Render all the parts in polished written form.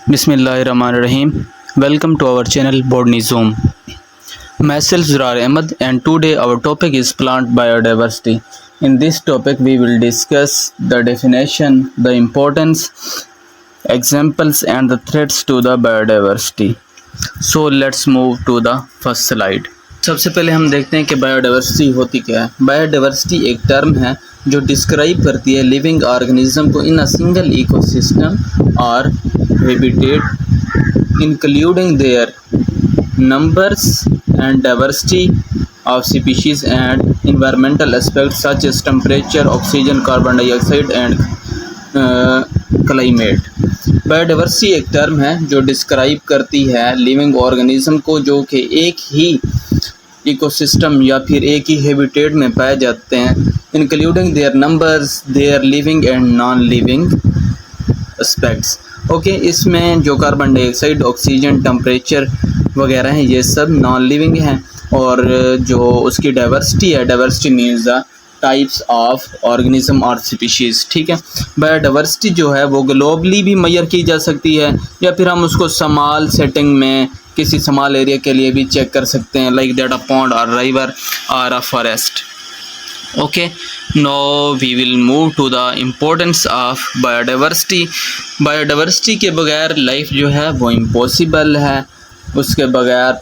Bismillahirrahmanirrahim. Welcome to our channel Botany Zoom. Myself Zurar Ahmed, and today our topic is plant biodiversity. In this topic we will discuss the definition, the importance, examples and the threats to the biodiversity. So let's move to the first slide. सबसे पहले हम देखते हैं कि biodiversity होती क्या है। Biodiversity एक टर्म है जो डिस्क्राइब करती है लिविंग ऑर्गेनिज्म को इन अ सिंगल इकोसिस्टम और habitat including their numbers and diversity of species and environmental aspects such as temperature, oxygen, carbon dioxide and climate. Biodiversity एक टर्म है जो डिस्क्राइब करती है लिविंग ऑर्गेनिज्म को जो कि एक ही इकोसिस्टम या फिर एक ही हैबिटेट में पाए जाते हैं, including their numbers, their living and non living aspects. Okay, इसमें जो कार्बन डाइऑक्साइड, ऑक्सीजन, टेम्परेचर वगैरह हैं ये सब नॉन लिविंग हैं। और जो उसकी डाइवर्सिटी है, diversity means the types of organism और स्पीशीज़। ठीक है, बायोडाइवर्सिटी जो है वो ग्लोबली भी मेजर की जा सकती है या फिर हम उसको स्मॉल सेटिंग में किसी स्मॉल एरिया के लिए भी चेक कर सकते हैं, लाइक दैट अ पॉन्ड और रिवर और a forest. Okay, now we will move to the importance of biodiversity. Biodiversity के बगैर लाइफ जो है वो इम्पॉसिबल है। उसके बगैर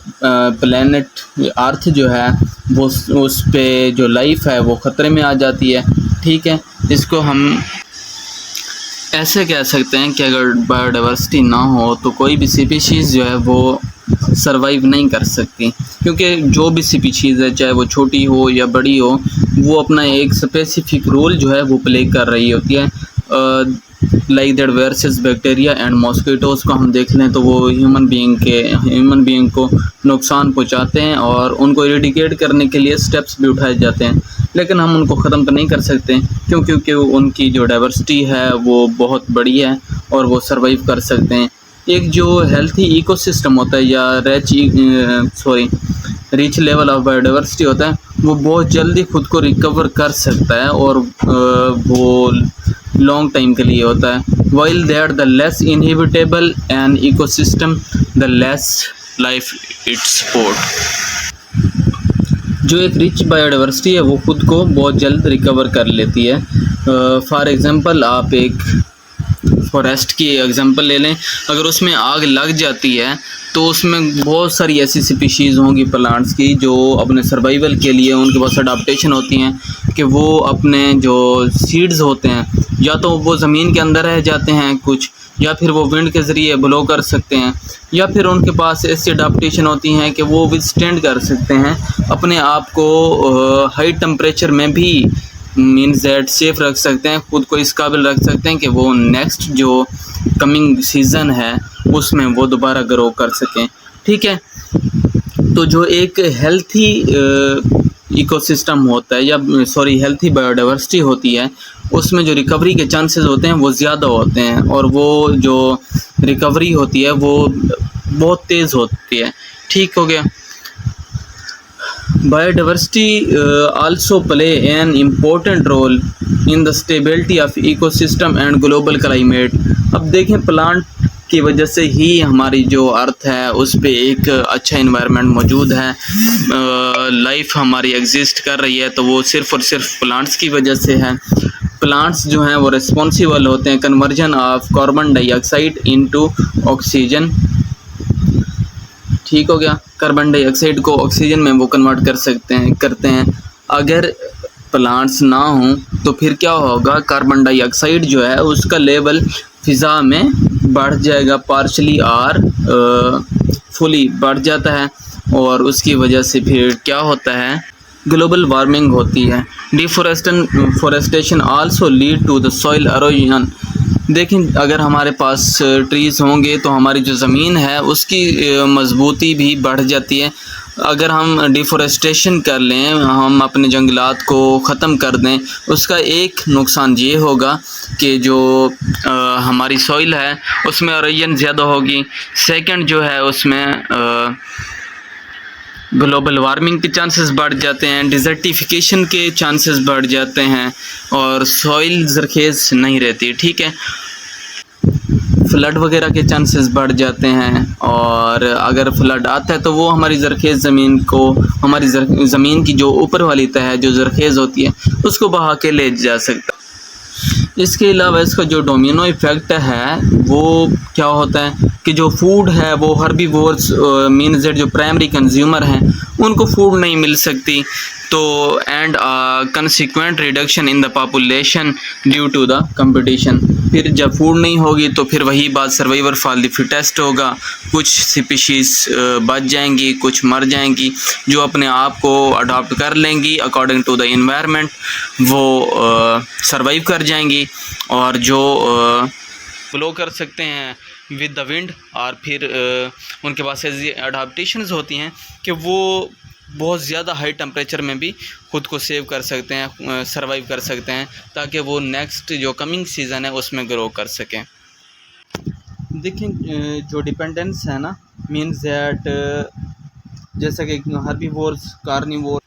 प्लेनेट अर्थ जो है वो उस पे जो लाइफ है वो ख़तरे में आ जाती है। ठीक है, इसको हम ऐसे कह सकते हैं कि अगर बायोडाइवर्सिटी ना हो तो कोई भी स्पीशीज़ जो है वो सरवाइव नहीं कर सकती, क्योंकि जो भी स्पीशीज़ है चाहे वो छोटी हो या बड़ी हो वो अपना एक स्पेसिफिक रोल जो है वो प्ले कर रही होती है। Like that viruses, bacteria and mosquitoes को हम देख लें तो वो ह्यूमन बीइंग को नुकसान पहुंचाते हैं और उनको इरेडिकेट करने के लिए स्टेप्स भी उठाए जाते हैं, लेकिन हम उनको ख़त्म तो नहीं कर सकते क्योंकि उनकी जो डाइवर्सिटी है वो बहुत बड़ी है और वो सर्वाइव कर सकते हैं। एक जो हेल्थी इकोसिस्टम होता है या रिच लेवल ऑफ बायोडाइवर्सिटी होता है वो बहुत जल्दी खुद को रिकवर कर सकता है और वो लॉन्ग टाइम के लिए होता है। While there the less inhabitable an ecosystem the less life its support. जो एक रिच बायोडाइवर्सिटी है वो खुद को बहुत जल्द रिकवर कर लेती है। फॉर एग्ज़ाम्पल आप एक फॉरेस्ट की एग्जांपल ले लें, अगर उसमें आग लग जाती है तो उसमें बहुत सारी ऐसी स्पीशीज़ होंगी प्लांट्स की जो अपने सर्वाइवल के लिए उनके पास अडाप्टेशन होती हैं कि वो अपने जो सीड्स होते हैं या तो वो ज़मीन के अंदर रह जाते हैं कुछ, या फिर वो विंड के ज़रिए ब्लो कर सकते हैं, या फिर उनके पास ऐसी अडाप्टेशन होती हैं कि वो विथस्टैंड कर सकते हैं अपने आप को हाई टेम्परेचर में भी, मीन्स दैट सेफ रख सकते हैं, खुद को इस काबिल रख सकते हैं कि वो नेक्स्ट जो कमिंग सीज़न है उसमें वो दोबारा ग्रो कर सकें। ठीक है, तो जो एक हेल्थी इकोसिस्टम होता है या हेल्थी बायोडाइवर्सिटी होती है उसमें जो रिकवरी के चांसेस होते हैं वो ज़्यादा होते हैं और वो जो रिकवरी होती है वो बहुत तेज़ होती है। ठीक हो गया। Biodiversity also play an important role in the stability of ecosystem and global climate। अब देखें, प्लांट की वजह से ही हमारी जो अर्थ है उस पे एक अच्छा इन्वायरमेंट मौजूद है, लाइफ हमारी एग्जिस्ट कर रही है, तो वो सिर्फ़ और सिर्फ प्लांट्स की वजह से है। प्लांट्स जो हैं वो रिस्पॉन्सिबल होते हैं conversion of carbon dioxide into oxygen. ठीक हो गया, कार्बन डाइऑक्साइड को ऑक्सीजन में वो कन्वर्ट करते हैं। अगर प्लांट्स ना हों तो फिर क्या होगा, कार्बन डाइऑक्साइड जो है उसका लेवल फ़िज़ा में बढ़ जाएगा, पार्शली और फुली बढ़ जाता है और उसकी वजह से फिर क्या होता है, ग्लोबल वार्मिंग होती है। Deforestation also lead to the soil erosion. देखें, अगर हमारे पास ट्रीज़ होंगे तो हमारी जो ज़मीन है उसकी मजबूती भी बढ़ जाती है। अगर हम डिफॉरेस्टेशन कर लें, हम अपने जंगलात को ख़त्म कर दें, उसका एक नुकसान ये होगा कि जो हमारी सॉइल है उसमें एरोजन ज़्यादा होगी। सेकंड जो है उसमें ग्लोबल वार्मिंग के चांसेस बढ़ जाते हैं, डिज़र्टिफिकेशन के चांसेस बढ़ जाते हैं और सॉइल ज़रखेज़ नहीं रहती। ठीक है, फ्लड वगैरह के चांसेस बढ़ जाते हैं, और अगर फ्लड आता है तो वो हमारी ज़रख़ेज़ ज़मीन को, हमारी ज़मीन की जो ऊपर वाली तह है जो ज़रख़ेज़ होती है उसको बहा के ले जा सकता है। इसके अलावा इसका जो डोमिनो इफ़ेक्ट है वो क्या होता है कि जो फूड है वो हर्बीवोर्स मीन्स दैट जो प्राइमरी कंज्यूमर हैं उनको फूड नहीं मिल सकती, तो and consequent reduction in the population due to the competition. फिर जब फूड नहीं होगी तो फिर वही बात, सर्वाइवर फॉर द फिटेस्ट होगा। कुछ स्पीशीज़ बच जाएंगी, कुछ मर जाएंगी, जो अपने आप को अडॉप्ट कर लेंगी अकॉर्डिंग टू द इन्वायरमेंट, वो सर्वाइव कर जाएंगी, और जो फ्लो कर सकते हैं विद द विंड, और फिर उनके पास ऐसी अडाप्टेशंस होती हैं कि वो बहुत ज़्यादा हाई टेम्परेचर में भी ख़ुद को सेव कर सकते हैं, सर्वाइव कर सकते हैं, ताकि वो नेक्स्ट जो कमिंग सीज़न है उसमें ग्रो कर सकें। देखें जो डिपेंडेंस है ना, मीन्स दैट जैसा कि हर्बीवोर्स, कार्निवोर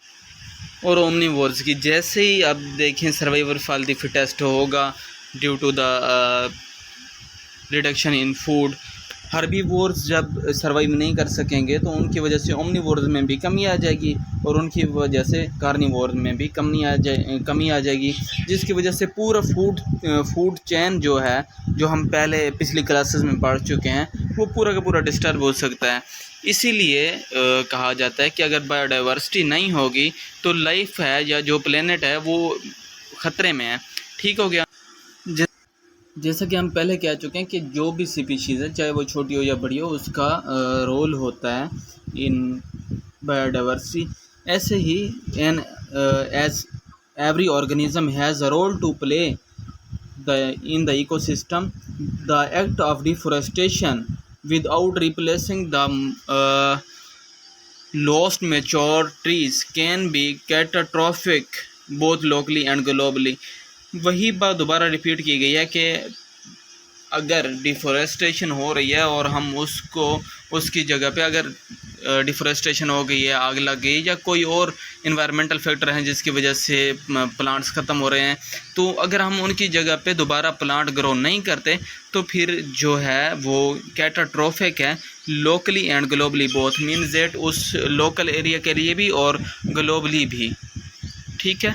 और ओमनीवोर्स की, जैसे ही अब देखें सर्वाइवर फॉर द फिटेस्ट होगा due to the reduction in food. Herbivores जब सर्वाइव नहीं कर सकेंगे तो उनकी वजह से ओमनीवोर्स में भी कमी आ जाएगी, और उनकी वजह से कार्निवोर्स में भी कमी आ जाएगी, जिसकी वजह से पूरा फूड चेन जो है, जो हम पहले पिछली क्लासेस में पढ़ चुके हैं, वो पूरा का पूरा डिस्टर्ब हो सकता है। इसीलिए कहा जाता है कि अगर बायोडाइवर्सिटी नहीं होगी तो लाइफ है या जो प्लेनेट है वो ख़तरे में है। ठीक हो गया। जैसा कि हम पहले कह चुके हैं कि जो भी स्पीशीज़ है, चाहे वो छोटी हो या बड़ी हो, उसका रोल होता है इन बायोडाइवर्सिटी। ऐसे ही as every organism has a role to play in the ecosystem. The act of deforestation without replacing the lost mature trees can be catastrophic both locally and globally. वही बात दोबारा repeat की गई है कि अगर डिफोरेस्टेशन हो रही है और हम उसकी जगह पे अगर डिफोरेस्टेशन हो गई है, आग लग गई, या कोई और इन्वायरमेंटल फैक्टर हैं जिसकी वजह से प्लांट्स ख़त्म हो रहे हैं, तो अगर हम उनकी जगह पे दोबारा प्लांट ग्रो नहीं करते तो फिर जो है वो कैटास्ट्रोफिक है locally and globally both, means that उस लोकल एरिया के लिए भी और ग्लोबली भी। ठीक है।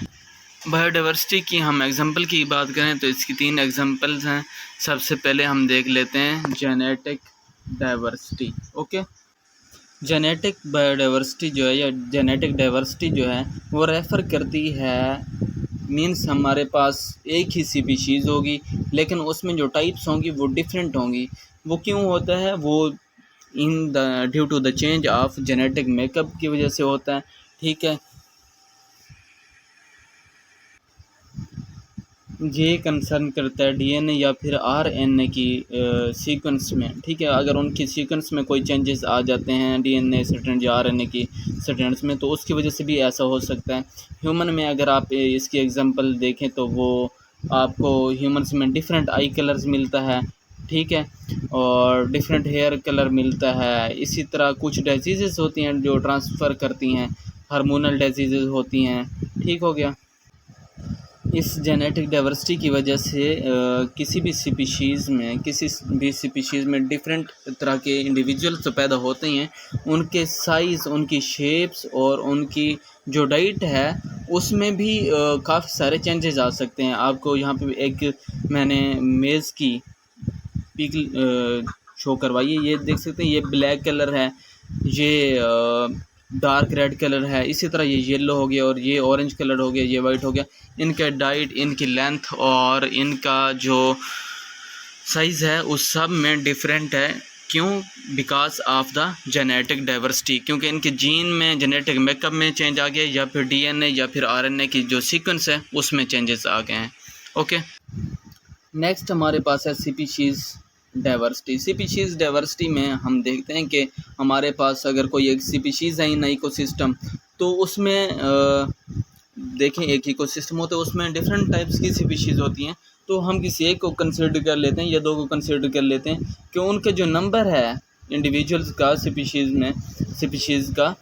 बायोडाइवर्सिटी की हम एग्जांपल की बात करें तो इसकी 3 एग्जांपल्स हैं। सबसे पहले हम देख लेते हैं genetic diversity. Okay, genetic biodiversity जो है या जेनेटिक डाइवर्सिटी जो है वो रेफ़र करती है, मीन्स हमारे पास एक ही स्पीशीज़ होगी लेकिन उसमें जो टाइप्स होंगी वो डिफरेंट होंगी। वो क्यों होता है? वो due to the change of genetic makeup की वजह से होता है। ठीक है, ये कंसर्न करता है डीएनए या फिर आरएनए की सीक्वेंस में। ठीक है, अगर उनकी सीक्वेंस में कोई चेंजेस आ जाते हैं डीएनए स्ट्रैंड या आरएनए की स्ट्रैंड्स में, तो उसकी वजह से भी ऐसा हो सकता है। ह्यूमन में अगर आप इसकी एग्जांपल देखें तो वो आपको ह्यूमन्स में डिफरेंट आई कलर्स मिलता है। ठीक है, और डिफरेंट हेयर कलर मिलता है। इसी तरह कुछ डिजीज़ होती हैं जो ट्रांसफ़र करती हैं, हार्मोनल डिजीज़ होती हैं। ठीक हो गया। इस जेनेटिक डाइवर्सिटी की वजह से किसी भी स्पीशीज़ में डिफरेंट तरह के इंडिविजुअल्स तो पैदा होते हैं, उनके साइज़, उनकी शेप्स और उनकी जो डाइट है उसमें भी काफ़ी सारे चेंजेस आ सकते हैं। आपको यहाँ पे एक मैंने मेज़ की पिक शो करवाई है, ये देख सकते हैं, ये ब्लैक कलर है, ये डार्क रेड कलर है, इसी तरह ये येलो हो गया और ये ऑरेंज कलर हो गया, ये वाइट हो गया। इनका डाइट, इनकी लेंथ और इनका जो साइज़ है उस सब में डिफरेंट है। क्यों? Because of the genetic diversity, क्योंकि इनके जीन में, जेनेटिक मेकअप में चेंज आ गया, या फिर डीएनए या फिर आरएनए की जो सीक्वेंस है उसमें चेंजेस आ गए हैं। ओके, नेक्स्ट हमारे पास है स्पीशीज़ डाइवर्सिटी। स्पीशीज़ डाइवर्सिटी में हम देखते हैं कि हमारे पास अगर कोई एक स्पीशीज़ है इन इकोसिस्टम, तो उसमें देखें एक इकोसिस्टम होता है, उसमें डिफरेंट टाइप्स की स्पीशीज़ होती हैं, तो हम किसी एक को कंसिडर कर लेते हैं या 2 को कंसिडर कर लेते हैं कि उनके जो नंबर है इंडिविजुअल्स का स्पीशीज़ का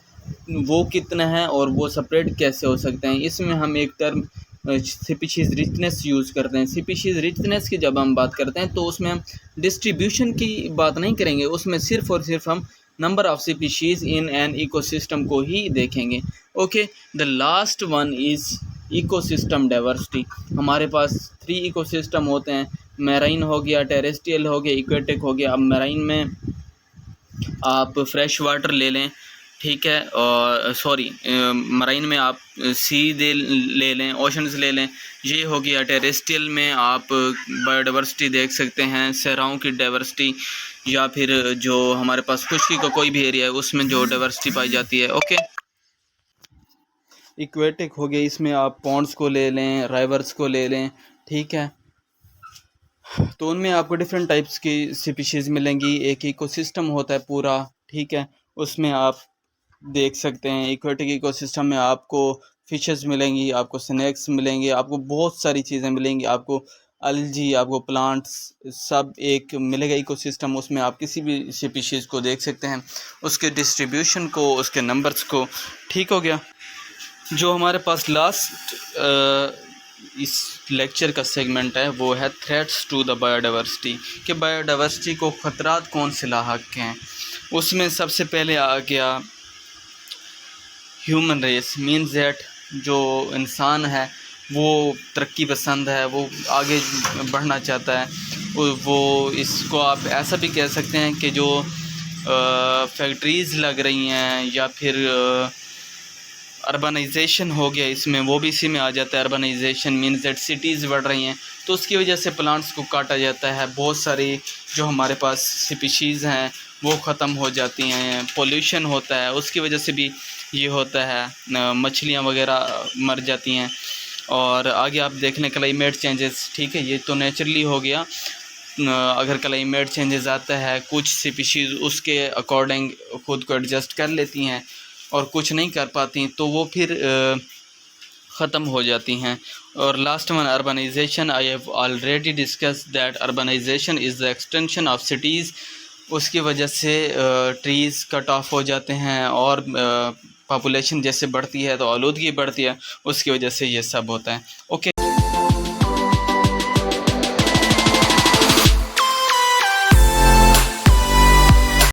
वो कितना है और वो सेपरेट कैसे हो सकते हैं। इसमें हम एक टर्म स्पीशीज़ रिचनेस यूज़ करते हैं। स्पीशीज़ रिचनेस की जब हम बात करते हैं तो उसमें हम डिस्ट्रीब्यूशन की बात नहीं करेंगे, उसमें सिर्फ़ और सिर्फ हम number of species in an ecosystem को ही देखेंगे। Okay, the last one is ecosystem diversity. हमारे पास 3 इकोसिस्टम होते हैं, मैराइन हो गया, टेरेस्ट्रियल हो गया, एक्वेटिक हो गया। अब मैराइन में आप फ्रेश वाटर ले लें, ठीक है, और सॉरी मराइन में आप सी दे ले लें, ओशंस ले लें, ये हो गया। टेरेस्ट्रियल में आप बायोडाइवर्सिटी देख सकते हैं, सहराओं की डाइवर्सिटी, या फिर जो हमारे पास खुश्की का कोई भी एरिया है उसमें जो डाइवर्सिटी पाई जाती है। ओके, इक्वेटिक हो गया, इसमें आप पॉन्ड्स को ले लें, राइवर्स को ले लें, ठीक है, तो उनमें आपको डिफरेंट टाइप्स की स्पीशीज़ मिलेंगी। एक इकोसिस्टम होता है पूरा, ठीक है, उसमें आप देख सकते हैं एक्वेटिक इकोसिस्टम में आपको फिशेस मिलेंगी, आपको स्नैक्स मिलेंगे, आपको बहुत सारी चीज़ें मिलेंगी, आपको अलजी, आपको प्लांट्स, सब एक मिलेगा इकोसिस्टम। उसमें आप किसी भी स्पीशीज़ को देख सकते हैं, उसके डिस्ट्रीब्यूशन को, उसके नंबर्स को। ठीक हो गया। जो हमारे पास लास्ट इस लेक्चर का सेगमेंट है वो है थ्रेट्स टू द बायोडाइवर्सिटी, कि बायोडाइवर्सिटी को ख़तरात कौन से लाहक हैं। उसमें सबसे पहले आ गया ह्यूमन रेस, मीन्स दैट जो इंसान है वो तरक्की पसंद है, वो आगे बढ़ना चाहता है। वो इसको आप ऐसा भी कह सकते हैं कि जो फैक्ट्रीज़ लग रही हैं या फिर अर्बनाइजेशन हो गया, इसमें वो भी इसी में आ जाता है। अर्बनाइजेशन मीन्स दैट सिटीज़ बढ़ रही हैं, तो उसकी वजह से प्लांट्स को काटा जाता है, बहुत सारी जो हमारे पास स्पीशीज़ हैं वो ख़त्म हो जाती हैं। पोल्यूशन होता है, उसकी वजह से भी ये होता है, मछलियाँ वगैरह मर जाती हैं। और आगे आप देख लें क्लाइमेट चेंजेस, ठीक है, ये तो नेचुरली हो गया। अगर क्लाइमेट चेंजेस आता है, कुछ स्पीशीज़ उसके अकॉर्डिंग ख़ुद को एडजस्ट कर लेती हैं और कुछ नहीं कर पाती, तो वो फिर ख़त्म हो जाती हैं। और last one urbanization, I have already discuss that urbanization is the extension of cities. उसकी वजह से ट्रीज़ कट ऑफ हो जाते हैं और पॉपुलेशन जैसे बढ़ती है तो आलूदगी बढ़ती है, उसकी वजह से ये सब होता है। ओके,